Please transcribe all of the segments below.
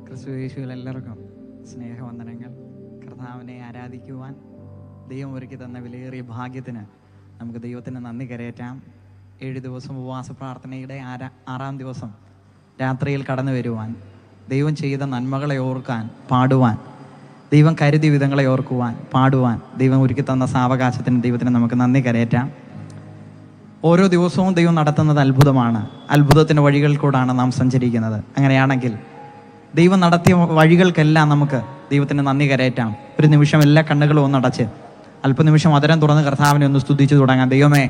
ക്രിസ്തുയേശുവിൽ എല്ലാവർക്കും സ്നേഹവന്ദനങ്ങൾ. കർത്താവിനെ ആരാധിക്കുവാൻ ദൈവം ഒരുക്കി തന്ന വിലയേറിയ ഭാഗ്യത്തിന് നമുക്ക് ദൈവത്തിന് നന്ദി കരയറ്റാം. 7 ദിവസം ഉപവാസ പ്രാർത്ഥനയുടെ 6-ാം ദിവസം രാത്രിയിൽ കടന്നു വരുവാൻ, ദൈവം ചെയ്ത നന്മകളെ ഓർക്കാൻ, പാടുവാൻ, ദൈവം കരുതിയ വിധങ്ങളെ ഓർക്കുവാൻ, പാടുവാൻ ദൈവം ഒരുക്കി തന്ന സാവകാശത്തിന് ദൈവത്തിന് നമുക്ക് നന്ദി കരയറ്റാം. ഓരോ ദിവസവും ദൈവം നടത്തുന്നത് അത്ഭുതമാണ്. അത്ഭുതത്തിൻ്റെ വഴികൾ കൂടാണ് നാം സഞ്ചരിക്കുന്നത്. അങ്ങനെയാണെങ്കിൽ ദൈവം നടത്തിയ വഴികൾക്കെല്ലാം നമുക്ക് ദൈവത്തിന് നന്ദി കരയറ്റാം. ഒരു നിമിഷം എല്ലാ കണ്ണുകളും ഒന്നടച്ച് അല്പനിമിഷം അതരം തുറന്ന് കർത്താവിനെ ഒന്ന് സ്തുതിച്ചു തുടങ്ങാം. ദൈവമേ,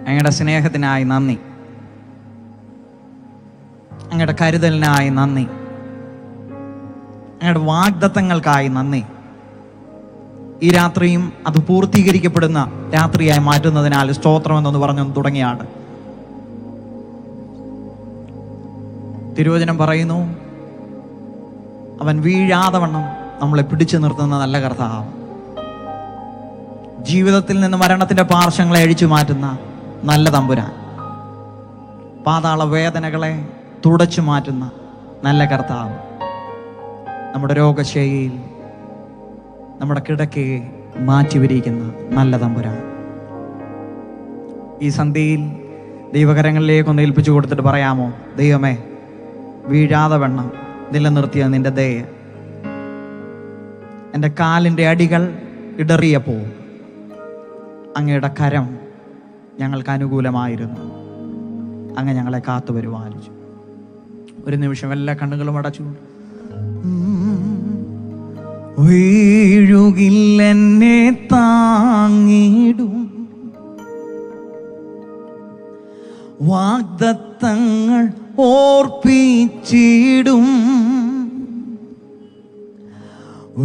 അങ്ങയുടെ സ്നേഹത്തിനായി നന്ദി, അങ്ങയുടെ കരുതലിനായി നന്ദി, അങ്ങയുടെ വാഗ്ദത്തങ്ങൾക്കായി നന്ദി. ഈ രാത്രിയും അത് പൂർത്തീകരിക്കപ്പെടുന്ന രാത്രിയായി മാറ്റുന്നതിനാൽ സ്തോത്രം എന്നൊന്ന് പറഞ്ഞു തുടങ്ങിയാണ്. തിരുവചനം പറയുന്നു, അവൻ വീഴാതെ വണ്ണം നമ്മളെ പിടിച്ചു നിർത്തുന്ന നല്ല കർത്താവ്, ജീവിതത്തിൽ നിന്ന് മരണത്തിന്റെ പാർശ്വങ്ങളെ അഴിച്ചു മാറ്റുന്ന നല്ല തമ്പുരാൻ, പാതാള വേദനകളെ തുടച്ചു മാറ്റുന്ന നല്ല കർത്താവ്, നമ്മുടെ രോഗശൈലിയിൽ നമ്മുടെ കിടക്കയെ മാറ്റിവരിക്കുന്ന നല്ല തമ്പുരാൻ. ഈ സന്ധ്യയിൽ ദൈവകരങ്ങളിലേക്കൊന്ന് ഏൽപ്പിച്ചു കൊടുത്തിട്ട് പറയാമോ, ദൈവമേ, വീഴാതെ വണ്ണം നിലനിർത്തിയ നിന്റെ ദയ, എൻ്റെ കാലിൻ്റെ അടികൾ ഇടറിയപ്പോൾ അങ്ങയുടെ കരം ഞങ്ങൾക്ക് അനുകൂലമായിരുന്നു. അങ്ങ് ഞങ്ങളെ കാത്തു പരിപാലിച്ചു. ഒരു നിമിഷം എല്ലാ കണ്ണുകളും അടച്ചു. വീഴുകില്ലെന്നെ താങ്ങിടും വാഗ്ദത്തങ്ങൾ ഓർപ്പിച്ചിടും.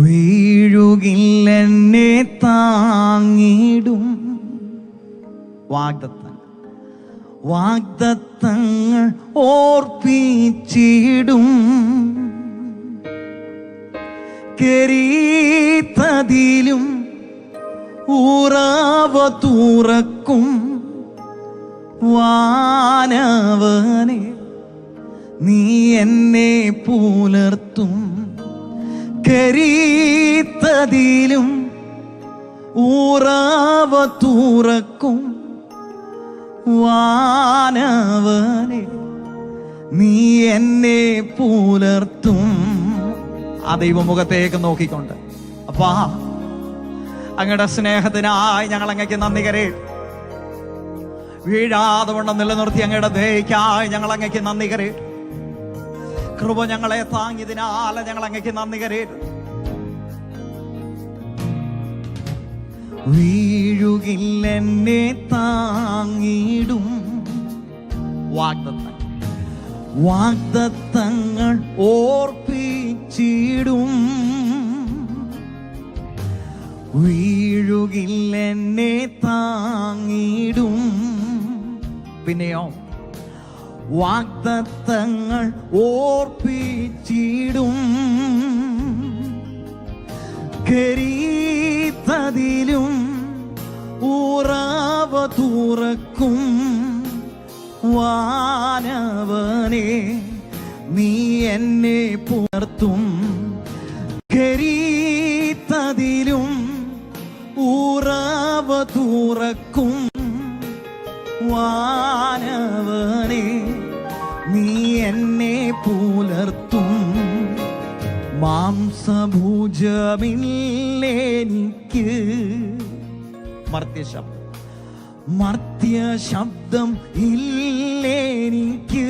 വീഴുകില്ലെന്നെ താങ്ങിടും വാഗ്ദത്തങ്ങൾ ഓർപ്പിച്ചിടും. കെരീത്തതിലും ഉറവ തുറക്കും വാനവനെ, നീ എന്നെ പുലർത്തും. കരീത്തതിലും ഉറവ തുറക്കും വാനവനെ, നീ എന്നെ പുലർത്തും. ആ ദൈവമുഖത്തേക്ക് നോക്കിക്കൊണ്ട്, അപ്പാ, അങ്ങയുടെ സ്നേഹത്തിനായി ഞങ്ങൾ അങ്ങയ്ക്ക് നന്ദി കരയും. വീഴാതെ വണ്ണം നിലനിർത്തി അങ്ങയുടെ ദയയ്ക്കായി ഞങ്ങൾ അങ്ങയ്ക്ക് നന്ദി കരയും. കൃപ ഞങ്ങളെ താങ്ങിയതിനാൽ ഞങ്ങൾ അങ്ങയ്ക്ക് നന്ദി കരയും. വീഴുകില്ലെന്നെ താങ്ങിടും വാഗ്ദത്തങ്ങൾ ഓർപ്പിച്ചിടും. വീഴുകില്ലെന്നെ താങ്ങിടും. പിന്നെയോ വാഗ്ദത്തങ്ങൾ ഓർപ്പിച്ചിടും. കരീത്തതിലും ഉറവ തുറക്കും വാനവനെ, നീ എന്നെ പുലർത്തും. കരീത്തതിലും ഉറവ തുറക്കും വാനവനെ, നീ എന്നെ പുലർത്തും. മാംസഭുജമില്ലെനിക്ക്, മർത്യ ശബ്ദം ഇല്ലെനിക്ക്.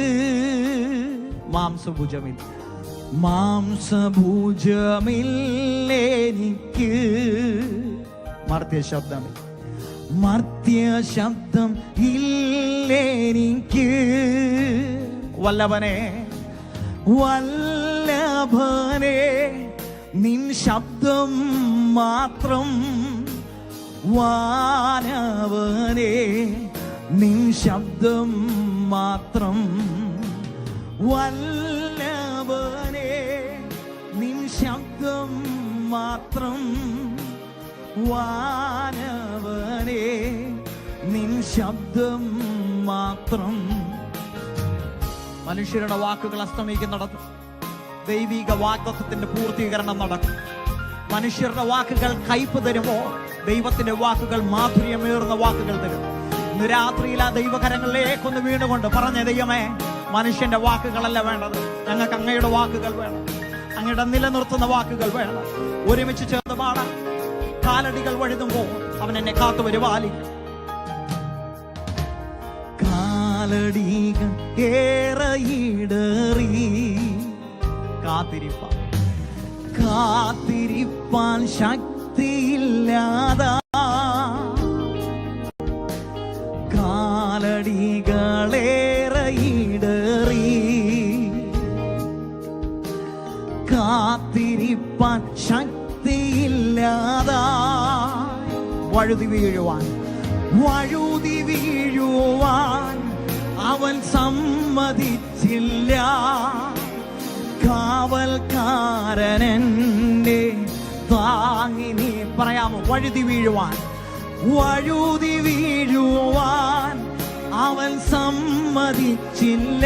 മാംസഭുജമില്ലെനിക്ക്, മർത്യ ശബ്ദം ഇല്ലെനിക്ക്. വല്ലഭനെ നിൻ ശബ്ദം മാത്രം. വാനവനെ, നിൻ ശബ്ദം മാത്രം. വല്ലഭനെ, നിൻ ശബ്ദം മാത്രം. വാനവനെ, നിൻ ശബ്ദം മാത്രം. മനുഷ്യരുടെ വാക്കുകൾ അസ്തമിക്കുന്നിടത്ത് ദൈവിക വാഗ്ദത്തത്തിന്റെ പൂർത്തീകരണം നടക്കും. മനുഷ്യരുടെ വാക്കുകൾ കയ്പ് തരുമോ? ദൈവത്തിന്റെ വാക്കുകൾ മാധുര്യമേറുന്ന വാക്കുകൾ തരും. ഇന്ന് രാത്രിയിൽ ആ ദൈവകരങ്ങളിലേക്കൊന്ന് വീണുകൊണ്ട് പറഞ്ഞ, ദൈവമേ, മനുഷ്യന്റെ വാക്കുകളല്ല വേണ്ടത്, ഞങ്ങൾക്ക് അങ്ങയുടെ വാക്കുകൾ വേണം, അങ്ങയുടെ നിലനിർത്തുന്ന വാക്കുകൾ വേണം. ഒരുമിച്ച് ചേർന്ന് പാടാം. കാലടികൾ വഴുതുമ്പോൾ അവൻ എന്നെ കാത്തു വരുവാലിക്കും. കാലടികൾ ഏറെയിടറി കാത്തിരിപ്പാൻ ശക്തിയില്ലാതാ കാലടികളേറെയിടറി കാത്തിരിപ്പാൻ ശക്തിയില്ലാതാ വഴുതി വീഴുവാൻ അവൻ സമ്മതിച്ചില്ല. കാവൽക്കാരനെന്നെ താങ്ങി. നീ പറയാമോ? വഴുതി വീഴുവാൻ അവൻ സമ്മതിച്ചില്ല.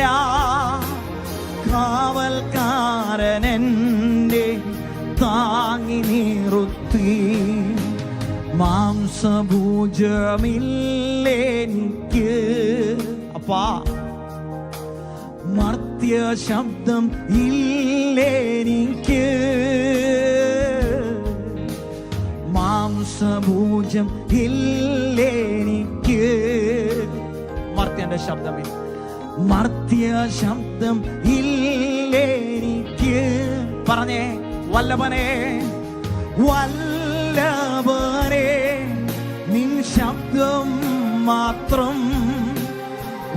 കാവൽക്കാരനെന്നെ താങ്ങി നിർത്തി. മാംസഭൂജമില്ലെനിക്ക് അപ്പാ, മർത്യ ശബ്ദം ഇല്ലെനിക്ക്. മാംസഭൂജം ഇല്ലെനിക്ക്. മർത്യന്റെ ശബ്ദമില്ല, മർത്യ ശബ്ദം ഇല്ലെനിക്ക്. പറഞ്ഞേ, വല്ലഭനെ നിൻ ശബ്ദം മാത്രം.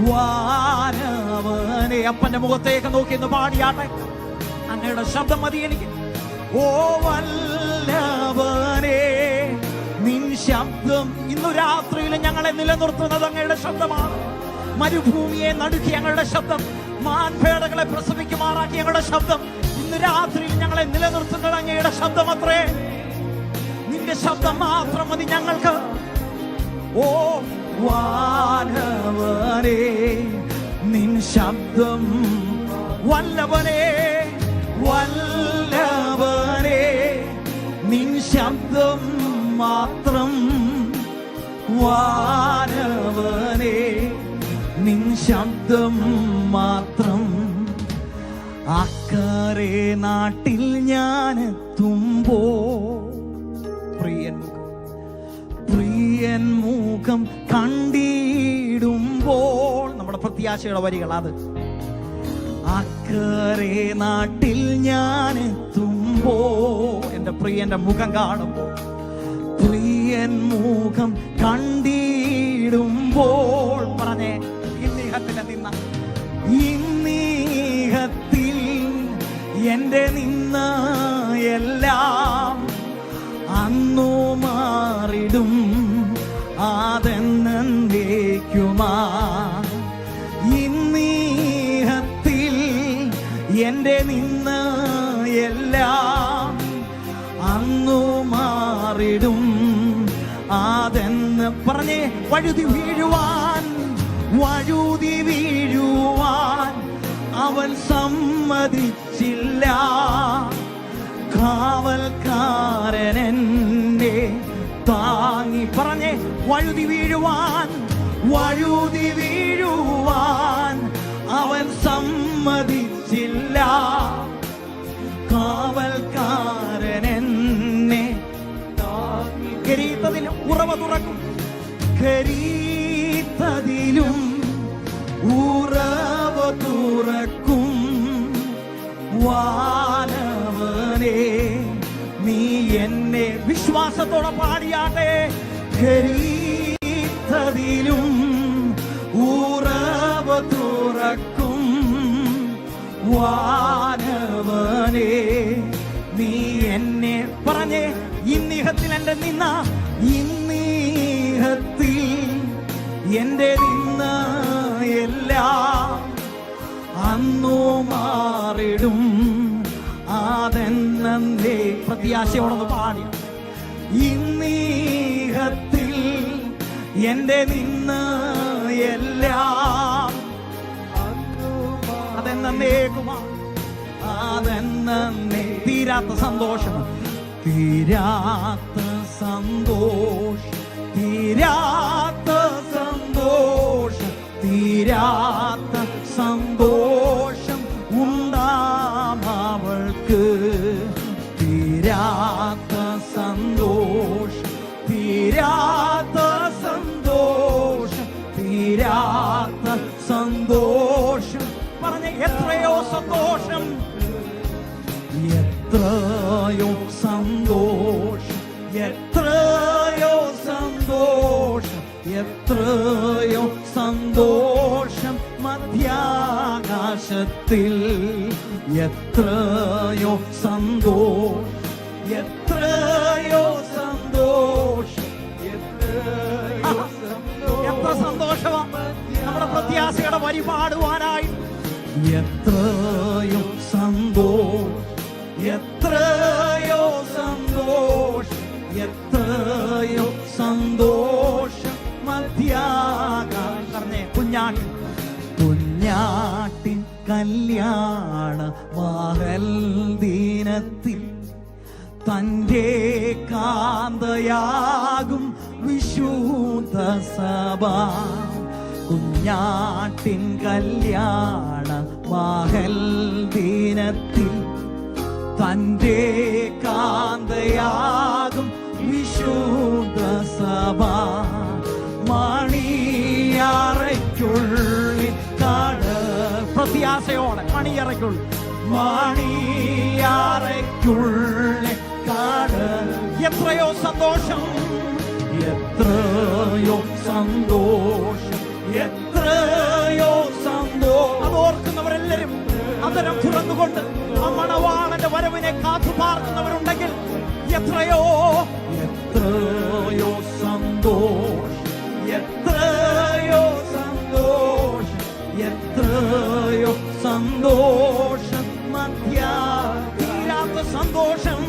വാനവനെ, അപ്പന്റെ മുഖത്തേക്ക് നോക്കി ഒന്ന് പാടിയാട്ടെ. അങ്ങയുടെ ശബ്ദം മതി എനിക്ക്. ഓ വല്ലഭനെ, നിൻ ശബ്ദം. ഇന്നു രാത്രിയിൽ ഞങ്ങളെ നിലനിർത്തുന്നത് അങ്ങയുടെ ശബ്ദമാണ്. മരുഭൂമിയെ നടുക്കി ഞങ്ങളുടെ ശബ്ദം, മാൻപേടകളെ പ്രസവിക്കുമാറാക്കി ഞങ്ങളുടെ ശബ്ദം. ഇന്ന് രാത്രിയിൽ ഞങ്ങളെ നിലനിർത്തുന്നത് അങ്ങയുടെ ശബ്ദം അത്രേ. നിന്റെ ശബ്ദം മാത്രം മതി ഞങ്ങൾക്ക്. ഓ വാനവനെ, നിൻ ശബ്ദം. വല്ലഭനെ നിൻ ശബ്ദം മാത്രം. വാനവനെ, നിൻ ശബ്ദം മാത്രം. അക്കരെ നാട്ടിൽ ഞാനെത്തുമ്പോ പ്രിയൻ മുഖം കണ്ടിടുമ്പോൾ, നമ്മുടെ പ്രത്യാശയുടെ വരികൾ അത്. അക്കരെ നാട്ടിൽ ഞാനെത്തുമ്പോ എന്റെ പ്രിയന്റെ മുഖം കാണുമ്പോ, പ്രിയൻ മുഖം കണ്ടിടുമ്പോൾ. പറഞ്ഞേ, ഇന്നീഹത്തിൽ എന്റെ നിന്ന എല്ലാം അന്നു മാറിടും അതെന്നേക്കുമാ. ഇന്നീഹത്തിൽ എന്റെ നിന്ന എല്ലാം അന്നു മാറിടും അതെന്ന്. പറഞ്ഞേ, വഴുതി വീഴുവാൻ അവൻ സമ്മതിച്ചില്ല. കാവൽക്കാരനെന്നെ താങ്ങി. പറഞ്ഞേ, വഴുതി വീഴുവാൻ അവൻ സമ്മതിച്ചില്ല. കാവൽക്കാരനെന്നെ താങ്ങി. കരീത്തതിലും ഉറവ തുറക്കും, കരീത്തതിലും ഉറവ തുറക്കും. വാനവനെ, നീ എന്നെ. വിശ്വാസത്തോടെ പാടിയാട്ടെ. കരീത്തതിലും ഉറവ തുറക്കും. വാനവനെ, നീ എന്നെ. പറഞ്ഞേ, ഇന്നീഹത്തിൽ എന്റെ നിന്ന. ഇന്നീഹത്തിൽ എന്റെ നിന്ന എല്ലാം അന്നു മാറിടും അതെന്നേ. പ്രത്യാശയോടൊന്ന് പാടി. ഇന്നീഹത്തിൽ എന്റെ നിന്ന എല്ലാം അതെന്നേക്കുമാ തന്നെ തീരാത്ത സന്തോഷം, തീരാത്ത സന്തോഷം, തീരാത്ത സന്തോഷം, തീരാത്ത സന്തോഷം ഉണ്ടാമവൾക്ക്, തീരാത്ത സന്തോഷം, തീരാത്ത സന്തോഷം, തീരാത്ത സന്തോഷം. പറഞ്ഞ എത്രയോ സന്തോഷം, എത്രയോ സന്തോഷം, എത്രയോ സന്തോഷം, എത്രയോ സന്തോഷം മധ്യാകാശത്തിൽ, എത്രയോ സന്തോഷം, എത്രയോ സന്തോഷം, എത്ര സന്തോഷമാണ് നമ്മുടെ പ്രത്യാശയുടെ വരി പാടുവാനായി. എത്രയോ സന്തോഷം, എത്രയോ സന്തോഷം, എത്രയോ സന്തോഷം മധ്യാകാശം. കുഞ്ഞാട്ടിൻ കുഞ്ഞാട്ടിൻ കല്യാണ മഹൽ ദിനത്തിൽ തൻ്റെ കാന്തയാകും വിശുദ്ധ സഭ, കുഞ്ഞാട്ടിൻ കല്യാണ മഹൽ ദിനത്തിൽ തൻ്റെ കാന്തയാകും വിശുദ്ധ സഭ, മണിയറയ്ക്കുള്ളിൽ പ്രത്യാശയോടെ മണിയറയ്ക്കുള്ളിൽ, മണിയറയ്ക്കുള്ളിൽ എത്രയോ സന്തോഷം, എത്രയോ സന്തോഷം, എത്രയോ സന്തോഷം. അതോർക്കുന്നവരെല്ലാരും അതരം തുറന്നുകൊണ്ട് ആ മണവാളന്റെ വരവിനെ കാത്തു പാർക്കുന്നവരുണ്ടെങ്കിൽ എത്രയോ എത്രയോ സന്തോഷം, എത്രയോ സന്തോഷം, എത്രയോ സന്തോഷം തീരാത്ത സന്തോഷം,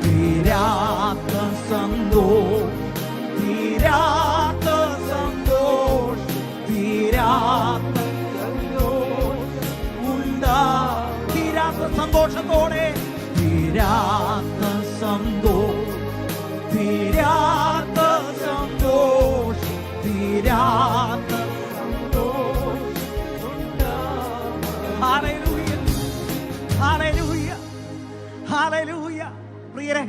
തീരാത്ത സന്തോഷം, തീരാത്ത സന്തോഷം, തീരാത്ത തീരാത്ത സന്തോഷത്തോടെ, തീരാത്ത സന്തോഷം, തീരാത്ത സന്തോഷം, തീരാത്ത സന്തോഷം. Hallelujah, hallelujah, hallelujah. പ്രിയരെ,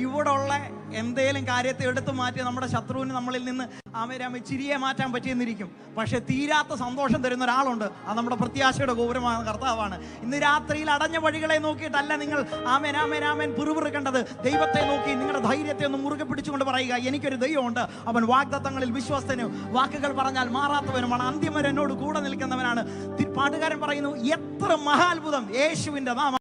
ഇവിടെ ഉള്ള എന്തേലും കാര്യത്തെ എടുത്തു മാറ്റി നമ്മുടെ ശത്രുവിന് നമ്മളിൽ നിന്ന് ആമേരാമേ ചിരിയെ മാറ്റാൻ പറ്റിയെന്നിരിക്കും. പക്ഷെ തീരാത്ത സന്തോഷം തരുന്ന ഒരാളുണ്ട്, അത് നമ്മുടെ പ്രത്യാശയുടെ ഗൗരവമായ കർത്താവാണ്. ഇന്ന് രാത്രിയിൽ അടഞ്ഞ വഴികളെ നോക്കിയിട്ടല്ല നിങ്ങൾ ആമേൻ പിറുപിറുക്കേണ്ടത്. ദൈവത്തെ നോക്കി നിങ്ങളുടെ ധൈര്യത്തെ ഒന്ന് മുറുകെ പിടിച്ചുകൊണ്ട് പറയുക, എനിക്കൊരു ദൈവമുണ്ട്, അവൻ വാഗ്ദത്തങ്ങളിൽ വിശ്വസ്തനും വാക്കുകൾ പറഞ്ഞാൽ മാറാത്തവനുമാണ്, അന്ത്യം വരെ എന്നോട് കൂടെ നിൽക്കുന്നവനാണ്. പാട്ടുകാരൻ പറയുന്നു, എത്ര മഹാത്ഭുതം യേശുവിന്റെ നാമം.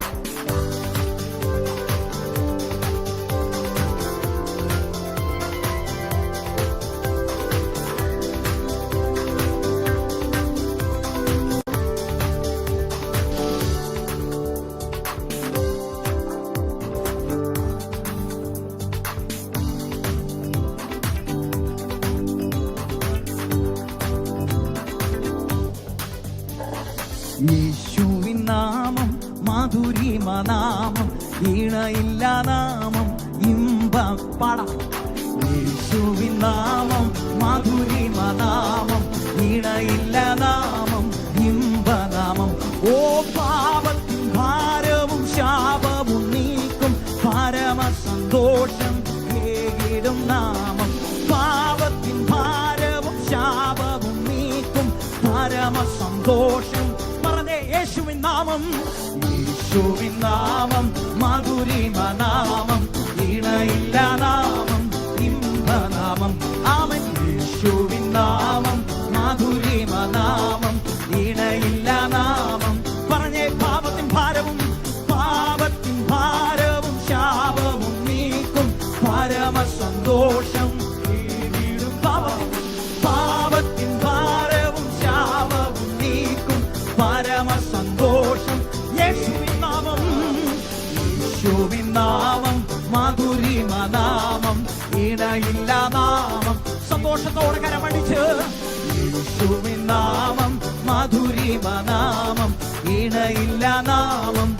യേശുവിൻ നാമം മധുരിമനാമം, ഇണയില്ല നാമം ഇമ്പപ്പാടം. യേശുവിൻ നാമം മധുരിമനാമം, ഇണയില്ല നാമം ഇമ്പനാമം. ഓ പാപത്തിൻ ഭാരവും ശാപവും നീക്കും പരമ സന്തോഷം ഏകിടും നാമം. പാപത്തിൻ ഭാരവും ശാപവും നീക്കും പരമ സന്തോഷം. യേശുവിൻ നാമം, യേശുവിൻ നാമം മധുരിമനാമം, ഇണയില്ല നാമം ഇമ്പനാമം. ആമേൻ. യേശുവിൻ നാമം മധുരിമനാമം, ഇണയില്ല നാമം. പറഞ്ഞേ, പാപത്തിൻ ഭാരവും ശാപവും നീക്കും പരമ സന്തോഷം. പാപത്തിൻ ഭാരവും ശാപവും നീക്കും പരമ സന്തോഷം. യേശുവിൻ നാമം, യേശുവിൻ നാമം മധുരിമനാമം, ഇണയില്ല നാമം. സന്തോഷത്തോടെ കരമടിച്ച്, യേശുവിൻ നാമം മധുരിമനാമം, ഇണയില്ല നാമം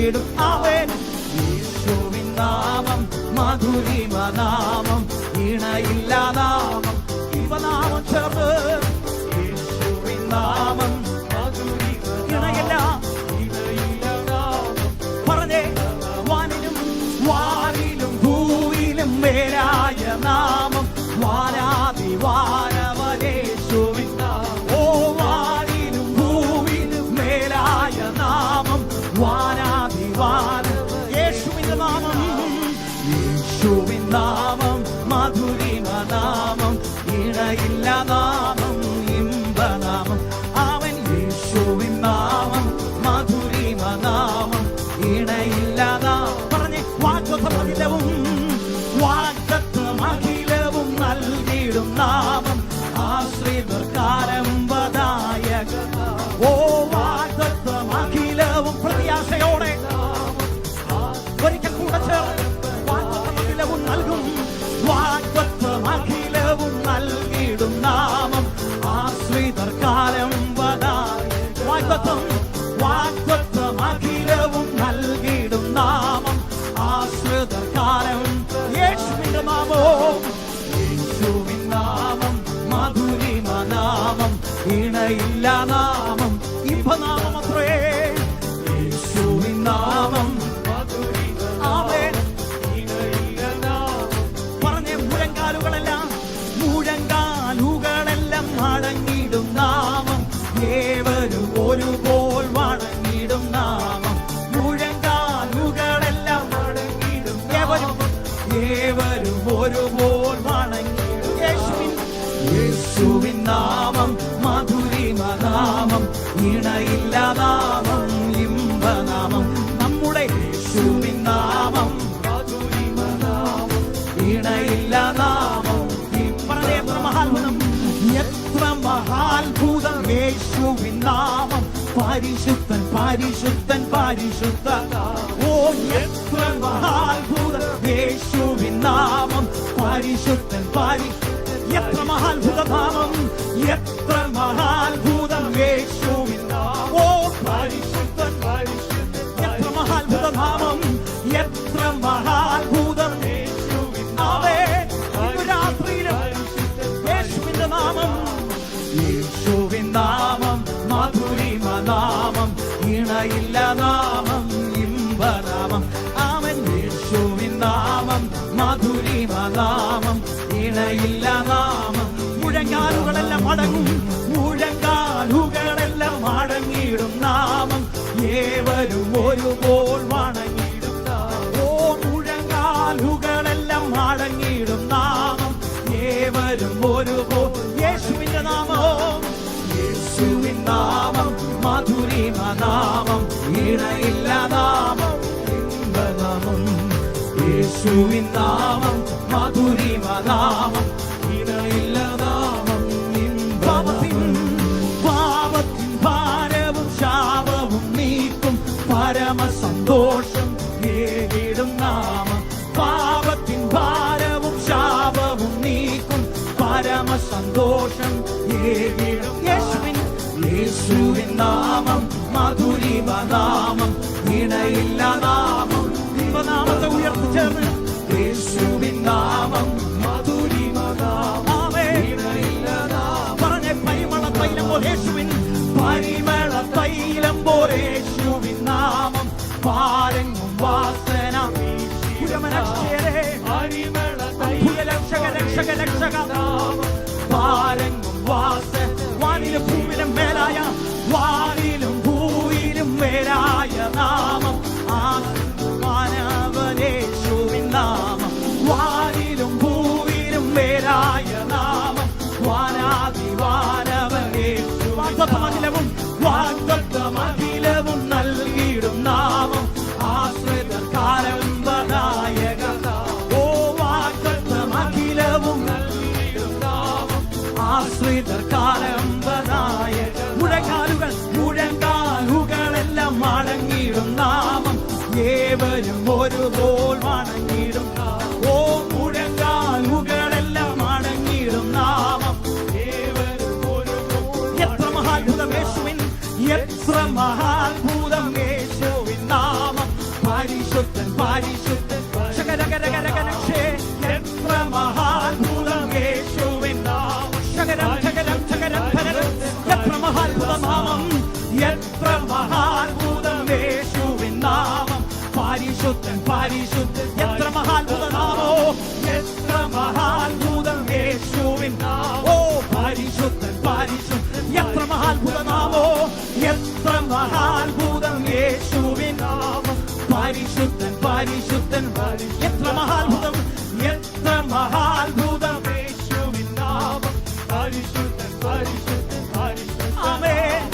നൽകിയിടും. അവൻ യേശുവിൻ നാമം മധുരിമ നാമം, ഇണയില്ല നാമം, ഇവനാമം ചേർന്ന് യേശുവിൻ നാമം ഇണയില്ല പറഞ്ഞേ. വാനിലും വാനിലും ഭൂവിലും മേലായ നാമം, വാനാതി വാനവനേശുവിൻ നാമം. ഓ വാനിലും ഭൂവിലും മേലായ നാമം, വാനാതി വാന യേശുവിന്റെ നാമം. യേശുവിൻ നാമം മധുരിമ നാമം, ഇണയില്ല നാമം, ഇമ്പനാമം. അവൻ യേശുവിൻ നാമം മധുരിമ നാമം, ഇണയില്ല നാമം. പറഞ്ഞേ. വാഗ്ദത്തമഖിലവും വാഗ്ദത്തമഖിലവും നൽകിയിടും നാമം, ആശ്രിതർക്കാരംഭദായക. ഓ വാഗ്ദത്തമഖിലവും പ്രത്യാശയോടെ ഒരിക്കൽ കൂടെ ചേർന്ന് വാഗ്ദത്തമഖിലവും നൽകും. വാഗ്ദത്തമഖിലവും നൽകിയിടും നാമം, ആശ്രിതർക്കാരംഭദായക. വാഗ്ദത്തമഖിലവും നൽകിയിടും നാമം, ആശ്രിതർക്കാരം. യേശുവിന്റെ നാമം, യേശുവിൻ നാമം മധുരിമ നാമം, ഇണയില്ല നാമം, ഇമ്പനാമം അത്രേ. യേശുവിൻ നാമം ആമേൻ, ഇണയില്ല നാമം. പറഞ്ഞേ. മുഴങ്കാലുകളെല്ലാം മടങ്ങിടും നാമം, ഏവരും ഒരുപോൽ വണങ്ങിടും നാമം. മുഴങ്കാലുകളെല്ലാം മടങ്ങിടും, ഏവരും ഒരുപോൽ വണങ്ങിടും. യേശുവിൻ നാമം മധുരിമ നാമം, ഇണയില്ല നാമം, ഇമ്പനാമം. നമ്മുടെ യേശുവിൻ നാമം മധുരിമ നാമം, ഇണയില്ല നാമം. എത്ര മഹാത്ഭുതം, എത്ര മഹാത്ഭുതം യേശുവിൻ നാമം. പരിശുദ്ധൻ പരിശുദ്ധൻ പരിശുദ്ധൻ. ഓ എത്ര മഹാത്ഭുതം യേശുവിൻ നാമം. പരിശുദ്ധൻ പരിശുദ്ധൻ. എത്ര മഹാത്ഭുത നാമം, എത്ര മഹാത്ഭുതം യേശുവിൻ നാമം. ഓ പരിശുദ്ധൻ പരിശുദ്ധൻ. എത്ര മഹാത്ഭുത നാമം, എത്ര മഹാത്ഭുതം യേശുവിൻ നാമം. ഇന്നു രാത്രിയിലും യേശുവിന്റെ നാമം, യേശുവിൻ നാമം മധുരിമ നാമം, ഇണയില്ല നാമം, ഇമ്പനാമം. അവൻ യേശുവിൻ നാമം മധുരിമ നാമം, ഇണയില്ല നാമം. മുഴങ്കാലുകളെല്ലാം മടങ്ങും, മുഴങ്കാലുകളെല്ലാം മടങ്ങിയിടും നാമം, ഏവരും ഒരുപോൽ വണങ്ങിയിടും നാമം. ഓ മുഴങ്കാലുകളെല്ലാം മടങ്ങിയിടും നാമം, ഏവരും ഒരുപോൽ. യേശുവിന്റെ നാമം, യേശുവിൻ നാമം മധുരിമ നാമം, ഇണയില്ല നാമം, ഇമ്പനാമം. യേശുവിൻ നാമം മധുരിമ നാമം, ഇണയില്ല നാമം, ഇമ്പനാമം. പാപത്തിൻ ഭാരവും ശാപവും നീക്കും, പരമസന്തോഷം ഏകിടും നാമം. പാപത്തിൻ ഭാരവും ശാപവും നീക്കും, പരമസന്തോഷം ഏകിടും. യേശുവിൻ നാമം മധുരിമ നാമം, ഇണയില്ല നാമം, ഇമ്പനാമത്തെ ഉയർത്തി ചേർന്ന്. യേശുവിൻ നാമം മധുരിമ നാമം, ഇണയില്ല നാമം. പറഞ്ഞേ. പരിമള തൈലം പോലെ യേശുവിൻ, പരിമള തൈലം പോലെ യേശുവിൻ നാമം, പാരങ്ങും വാസന. രക്ഷക രക്ഷക പാരങ്ങും വാസന. വാനിലും ഭൂമിയിലും മേലായ, വാനിലും ഭൂമിയിലും മേലായ നാമം, മാനവനേശുവിൻ നാമം. വാനിലും ഭൂമിയിലും മേലായ നാമം, വാനാതി വാനവനേശു. വാഗ്ദത്തമഖിലവും വാഗ്ദത്തമഖിലവും നൽകിയിടും നാമം, ആശ്രിതർക്കാരംഭദായക. ഓ വാഗ്ദത്തമഖിലവും നൽകിയിടും നാമം, ആശ്രിതർക്കാരംഭദായക. മുഴങ്കാലുകളെല്ലാം മടങ്ങിയിടും നാമം, ഏവരും ഒരുപോൽ വണങ്ങിയിടും. ഓ മുഴങ്കാലുകളെല്ലാം മടങ്ങിയിടും നാമം, ഏവരും ഒരുപോൽ. എത്ര മഹാത്ഭുതം യേശുവിൻ, എത്ര മഹാത്ഭുതം യേശുവിൻ നാമം. പരിശുദ്ധൻ ശകരകരകരകരക്ഷേ എത്ര മഹാത്ഭുതം യേശുവിൻ നാമം ശകരം ശകരം ശകരം ധരം എത്ര മഹാത്ഭുതനാമം എത്ര മഹാത്ഭുതം യേശുവിൻ നാമം പരിശുദ്ധൻ പരിശുദ്ധൻ എത്ര മഹാത്ഭുതനാമോ എത്ര മഹാത്ഭുതം യേശുവിൻ നാമം ഓ പരിശുദ്ധൻ പരിശുദ്ധൻ എത്ര മഹാത്ഭുതനാമോ എത്ര മഹാത്ഭുതം യേശുവിൻ നാമം പരിശുദ്ധൻ പരിശുദ്ധൻ എത്ര മഹാത്ഭുതം എത്ര മഹാത്ഭുതം യേശുവിൻ നാമം പരിശുദ്ധൻ പരിശുദ്ധൻ പരിശുദ്ധൻ ആമേൻ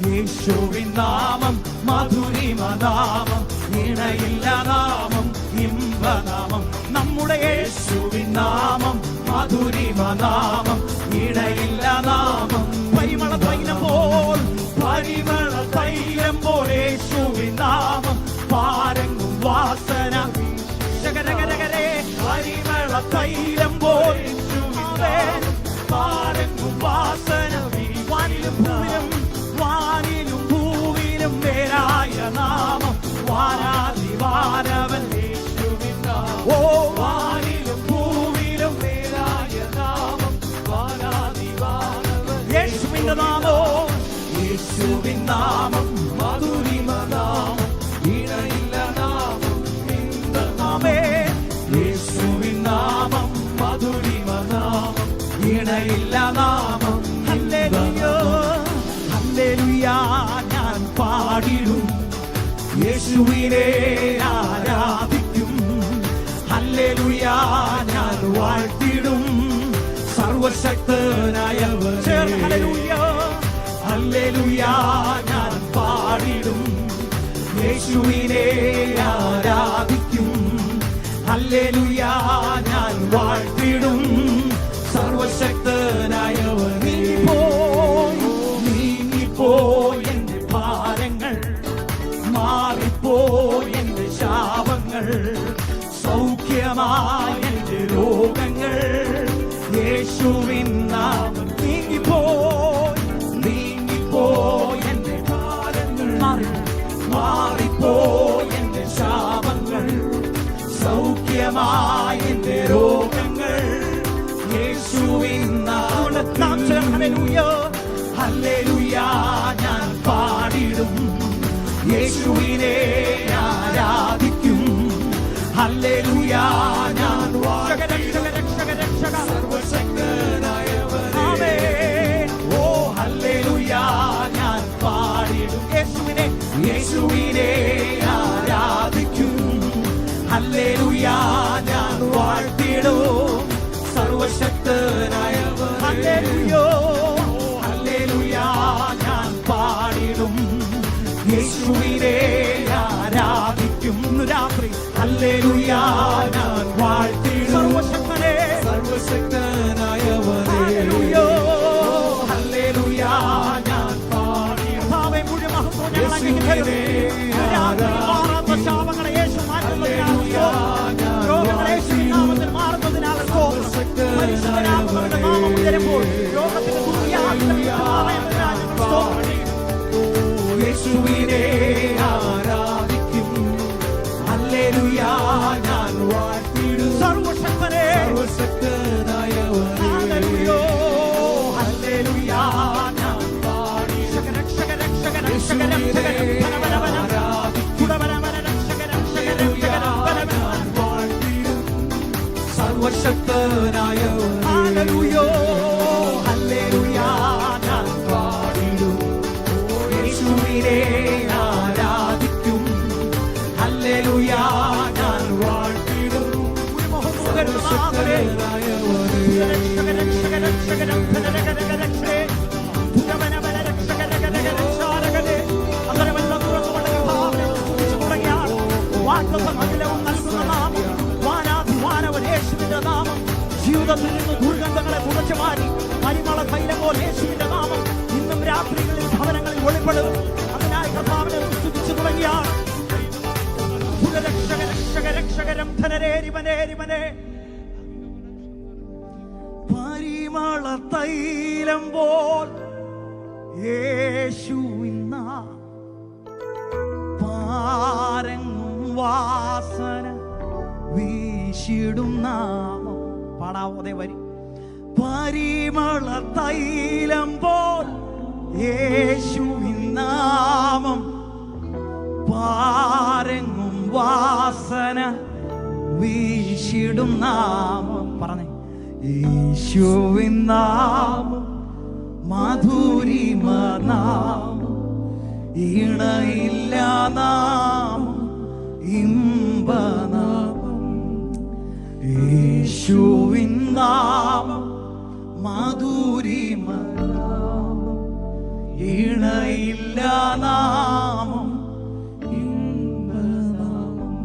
യേശുവിൻ നാമം മധുരിമ നാമം ഇണയില്ല നാമം ഇമ്പനാമം നമ്മുടെ യേശുവിൻ നാമം മധുരിമ നാമം ഇണയില്ല നാമം പരിമള തൈലം പോൽ പരിമള തൈലം പോൽ യേശുവിൻ നാമം പാരങ്ങും വാസന ശകരകരകരേ പരിമള തൈലം പോൽ പാരങ്ങും വാസന വാനിലും ഭൂമിലും വാനിലും ഭൂമിയിലും വേരായ നാമം വാനാതിവാനവൻ യേശുവിൻ നാമം ഓ വാനിലും ഭൂമിയിലും വേരായ നാമം വാനാതിവാനവൻ യേശുവിന്റെ നാമോ യേശുവിൻ നാമം മധുരിമ നാമം ഇണയില്ല നാമം നാമേ യേശുവിൻ നാമം മധുരിമ നാമം ഇണയില്ല നാമം ഹല്ലേലൂയ ഹല്ലേലൂയ ഞാൻ പാടിടും യേശുവിനെ ആരാധിക്കും ഹല്ലേലൂയ ഞാൻ വാഴ്ത്തിടും സർവശക്തനായവൻ ഹല്ലേലൂയ ഹല്ലേലൂയ ഞാൻ പാടിടും യേശുവിനെ ആരാധിക്കും ഹല്ലേലൂയ ഞാൻ വാഴ്ത്തിടും സർവശക്തനായവൻ നീങ്ങിപ്പോയി എന്റെ ഭാരങ്ങൾ മാറിപ്പോയി എന്റെ ശാപങ്ങൾ സൗഖ്യമായ എന്റെ രോഗങ്ങൾ യേശുവിൻ നാമം നീങ്ങിപ്പോയി എന്റെ ഭാരങ്ങൾ മാറിപ്പോയി എന്റെ ശാപങ്ങൾ സൗഖ്യമായ എന്റെ രോഗങ്ങൾ യേശുവിൻ നാമം ഹല്ലേലൂയ ഹല്ലേലൂയ ഞാൻ പാടിടും യേശുവിനെ ആരാധിക്കും ഹല്ലേലൂയ ഞാൻ സർവശക്തനായവൻ ആമേൻ ഓ ഹല്ലേലൂയ ഞാൻ പാടിടും യേശുവിനെ ആരാധിക്കും ഹല്ലേലൂയ ഞാൻ വാഴ്ത്തിടും സർവശക്തനായവൻ ഹല്ലേലൂയ ഹല്ലേലൂയ ഞാൻ പാടിടും യേശുവിനെ ആരാധിക്കും രാത്രി ഹല്ലേലൂയ ഞാൻ വാഴ്ത്തിടും സർവശക്തനെ സർവശക്തനായവനെ ഹല്ലേലൂയ ഹല്ലേലൂയ ഞാൻ പാടിടും ഭാവേ മുഴുവൻ മഹത്വം ഞങ്ങൾ അങ്ങേക്ക് മാറാത്ത ശാപങ്ങളെ യേശു മാറ്റുന്നതിനാൽ രോഗങ്ങളെ യേശുവിൻ നാമത്തിൽ മാറുന്നതിനാൽ പരിശുദ്ധനാമങ്ങളുടെ നാമം ഉയരുമ്പോൾ രോഗത്തിന്റെ യേശുവിനെ ആരാധിക്കും ഹല്ലേലൂയ ഞാൻ വാഴ്ത്തിടും സർവശക്തനെ സർവശക്തനായവൻ ഹല്ലേലൂയ ഹല്ലേലൂയ ഞാൻ പാടി സർവശക്തനായവൻ ഹല്ലേലൂയ ഹല്ലേലൂയ ഞാൻ പാടിടും യേശുവിനെ ആരാധിക്കും ഹല്ലേലൂയ ഞാൻ വാഴ്ത്തിടും ജീവിതത്തിൽ നിന്ന് ദുർഗന്ധങ്ങളെ തുടച്ചു മാറി പരിമള തൈലം പോലെ യേശുവിന്റെ നാമം ഇന്നും രാത്രികളിൽ ഭവനങ്ങളിൽ വെളിപ്പെടും. അതിനായി കർത്താവിനെ സ്തുതിച്ചു തുടങ്ങിയാണ്. പരിമള തൈലം പോൽ യേശുവിൻ നാമം പാരങ്ങും വാസന വീശിടും നാമം. പാടാവോ അതേ വരി? പരിമള തൈലം പോൽ യേശുവിൻ നാമം, പാരെങ്ങും വാസന വീശിടും നാമം. പറഞ്ഞേ, യേശുവിൻ നാമം മധുരിമ നാമം, ഇണയില്ല നാമം, ഇമ്പനാമം. യേശുവിൻ നാമം മധുരിമ നാമം, ഇണയില്ല നാമം, ഇമ്പനാമം.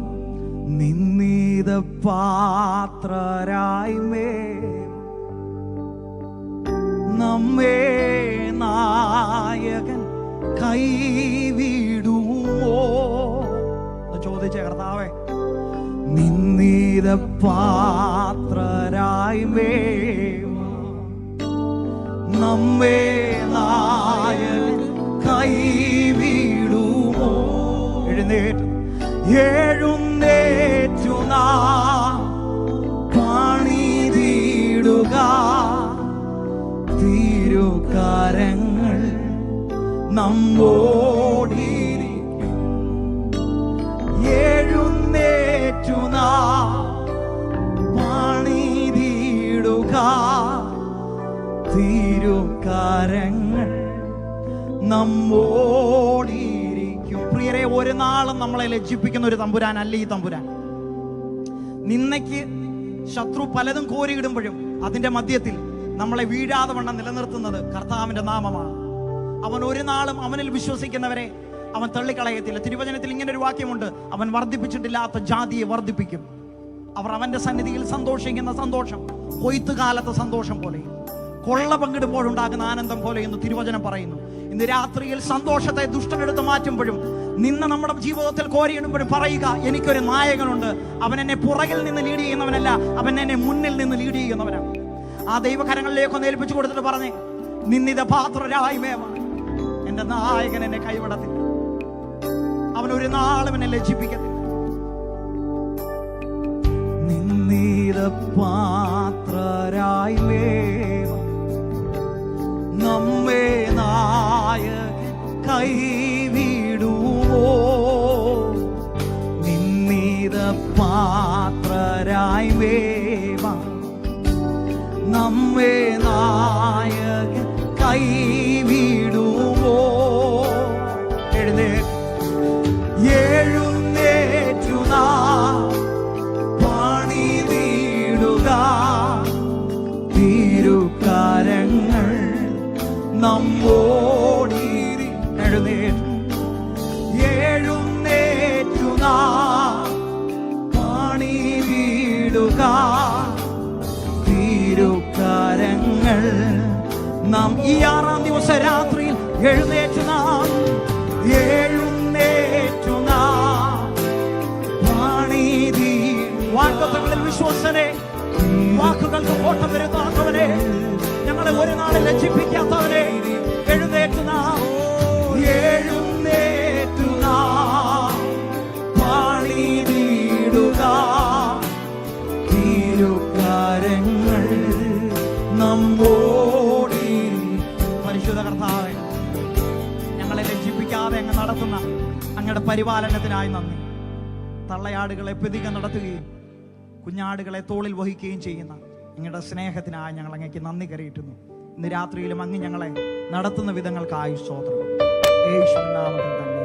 നിന്നീത പാത്രരായി നമ്മെ നായകൻ കൈവിടുമോ? ചോദിച്ച കർത്താവേ, നിന്നീത പാത്രരായി നമ്മെ നായകൻ കൈവിടുമോ? എഴുന്നേറ്റു നാം പണിതിടുക തിരുകരങ്ങൾ നമ്മോടിരിക്കും. എഴുന്നേറ്റു നാം പണിതിടുക തിരുകരങ്ങൾ നമ്മോടിരിക്കും. പ്രിയരെ, ഒരു നാളും നമ്മളെ ലജ്ജിപ്പിക്കുന്ന ഒരു തമ്പുരാനല്ല ഈ തമ്പുരാൻ. നിന്നയ്ക്ക് ശത്രു പലതും കോരിയിടുമ്പോഴും അതിന്റെ മധ്യത്തിൽ നമ്മളെ വീഴാതെ വണ്ണം നിലനിർത്തുന്നത് കർത്താവിന്റെ നാമമാണ്. അവൻ ഒരു നാളും അവനിൽ വിശ്വസിക്കുന്നവരെ അവൻ തള്ളിക്കളയത്തില്ല. തിരുവചനത്തിൽ ഇങ്ങനെ ഒരു വാക്യമുണ്ട്, അവൻ വർദ്ധിപ്പിച്ചിട്ടില്ലാത്ത ജാതിയെ വർദ്ധിപ്പിക്കും. അവർ അവന്റെ സന്നിധിയിൽ സന്തോഷിക്കുന്ന സന്തോഷം കൊയ്ത്തുകാലത്തെ സന്തോഷം പോലെ, കൊള്ള പങ്കിടുമ്പോഴുണ്ടാകുന്ന ആനന്ദം പോലെ എന്ന് തിരുവചനം പറയുന്നു. ഇന്ന് രാത്രിയിൽ സന്തോഷത്തെ ദുഷ്ടനെടുത്ത് മാറ്റുമ്പോഴും നിന്ന് നമ്മുടെ ജീവിതത്തിൽ കോരിയിടുമ്പോഴും പറയുക, എനിക്കൊരു നായകനുണ്ട്. അവൻ എന്നെ പുറകിൽ നിന്ന് ലീഡ് ചെയ്യുന്നവനല്ല, അവൻ എന്നെ മുന്നിൽ നിന്ന് ലീഡ് ചെയ്യുന്നവനാണ്. ആ ദൈവകരങ്ങളിലേക്കൊന്ന് ഏൽപ്പിച്ചു കൊടുത്തിട്ട് പറഞ്ഞേ, നിന്നിത പാത്രരായി എന്റെ നായകൻ എന്നെ കൈവിടത്തില്ല, അവൻ ഒരു നാളും എന്നെ ലജ്ജിപ്പിക്കത്തില്ല. നിന്നിത പാത്രരായി നമ്മെ നായകൻ കൈവിടുമോ? നിന്നിത പാത്രരായി നമ്മെ നായകൻ കൈവിടുമോ? എഴുന്നേറ്റു നാം പണിതിടുക തിരുകരങ്ങൾ നമ്മോടിരി. എഴുന്നേറ്റു നാം പണിതിടുക തിരുകരങ്ങൾ നാം. ഈ 6-ാം ദിവസ രാത്രിയിൽ എഴുന്നേറ്റു നാം പണിതി. വാഗ്ദത്തങ്ങളിൽ വിശ്വസനെ, വാക്കുകൾക്ക് കോട്ടം വരുത്താത്തവനെ, ഞങ്ങളെ ഒരു നാളെ ലജ്ജിപ്പിക്കാത്തവനെ, എഴുന്നേറ്റു നാം പണിതിടുക തിരുകരങ്ങൾ നമ്മോടി. പരിശുദ്ധ കർത്താവേ, ഞങ്ങളെ ലജ്ജിപ്പിക്കാതെ അങ്ങ് നടത്തുന്ന അങ്ങയുടെ പരിപാലനത്തിനായി നന്ദി. തള്ളയാടുകളെ പെതിക നടത്തുകയും കുഞ്ഞാടുകളെ തോളിൽ വഹിക്കുകയും ചെയ്യുന്ന അങ്ങയുടെ സ്നേഹത്തിനായി ഞങ്ങൾ അങ്ങേക്ക് നന്ദി കരയിട്ടുന്നു. ഇന്ന് രാത്രിയിലും അങ്ങ് ഞങ്ങളെ നടത്തുന്ന വിധങ്ങൾക്കായി സ്തോത്രം. യേശുവിൻ നാമത്തിൽ തന്നെ.